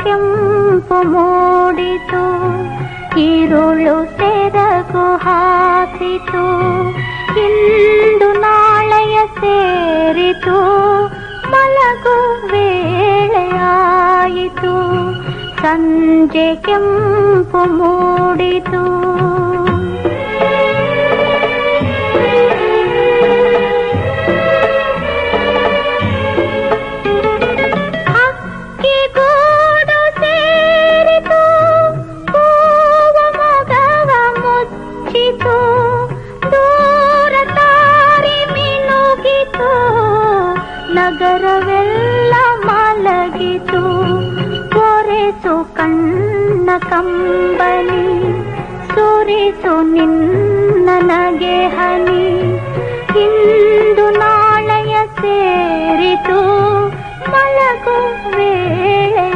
ಕೆಂಪು ಮೂಡಿತು, ഇരുಳು ಸೆರಗು ಹಾಸಿತು, ಇಂದು ನಾಳೆಯ ಸೇರಿತು, ಮಲಗು ವೇಳೆಯಾಯಿತು, ಸಂಜೆ ಕೆಂಪು ಮೂಡಿತು. ನಗರವೆಲ್ಲ ಮಲಗಿತು, ಕೊರೆಸು ಕಣ್ಣ ಕಂಬನಿ, ಸುರಿಸು ನಿನ್ನ ನಗೆ ಹನಿ, ಇಂದು ನಾಳೆಯ ಸೇರಿತು, ಮಲಗು ವೇಳೆಯಾಯಿತು,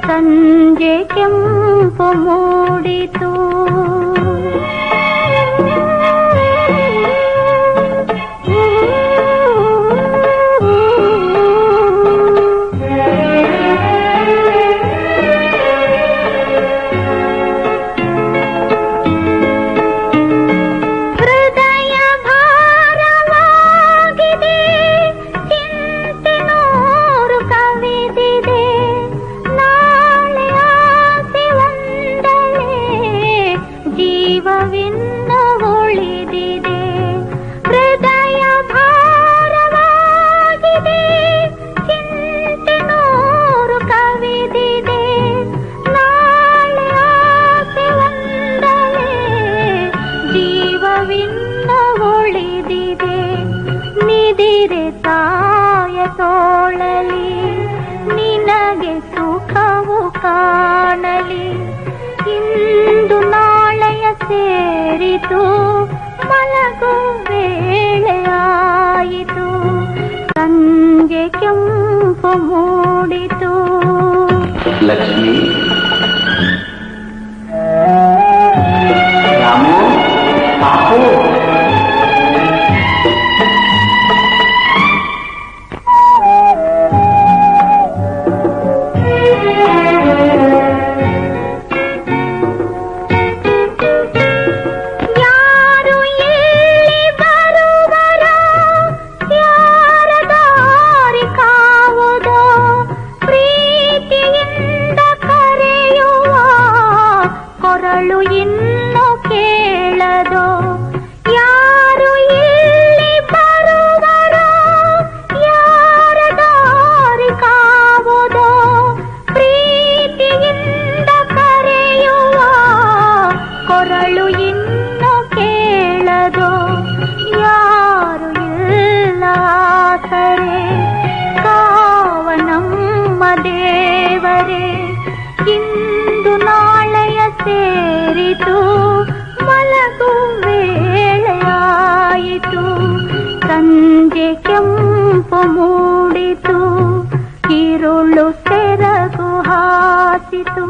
ಸಂಜೆ ಕೆಂಪು ಮೂಡಿತು. ಜೀವವಿನ್ನು ಉಳಿದಿದೆ, ಹೃದಯ ಭಾರವಾಗಿದೆ, ಚಿಂತೆ ನೂರು ಕವಿದಿದೆ, ನಾಳೆ ಆಸೆ ಒಂದಲೇ ಜೀವವಿನ್ನು ಉಳಿದಿದೆ, ನಿದಿರೆ ತಾಯ ತೋಳಲಿ, ನಿನಗೆ ಸುಖವು ಕಾಣಲಿ, ಇಂದು ನಾಳೆಯ ಸೇರಿತು, ಮಲಗು ವೇಳೆಯಾಯಿತು, ಸಂಜೆ ಕೆಂಪು ಮೂಡಿತು. ಲಕ್ಷ್ಮಿ, ರಾಮು, ಪಾಪು, ಕೊರಳು ಇನ್ನು ಕೇಳದೋ, ಯಾರು ಇಲ್ಲಿ ಬರುವರೋ, ಯಾರ ದಾರಿ ಕಾವುದೋ, ಪ್ರೀತಿಯಿಂದ ಕರೆಯುವ ಕೊರಳು ಇನ್ನು ಕೇಳದೋ, ಯಾರು ಇಲ್ಲ ಆಸರೆ ಕಾವ ನಮ್ಮ ದೇವರೇ, ಇಂದು ನಾಳೆಯ ಸೇರಿತು, ಮಲಗು ವೇಳೆಯಾಯಿತು, ಸಂಜೆ ಕೆಂಪು ಮೂಡಿತು, ഇരുಳು ಸೆರಗು ಹಾಸಿತು.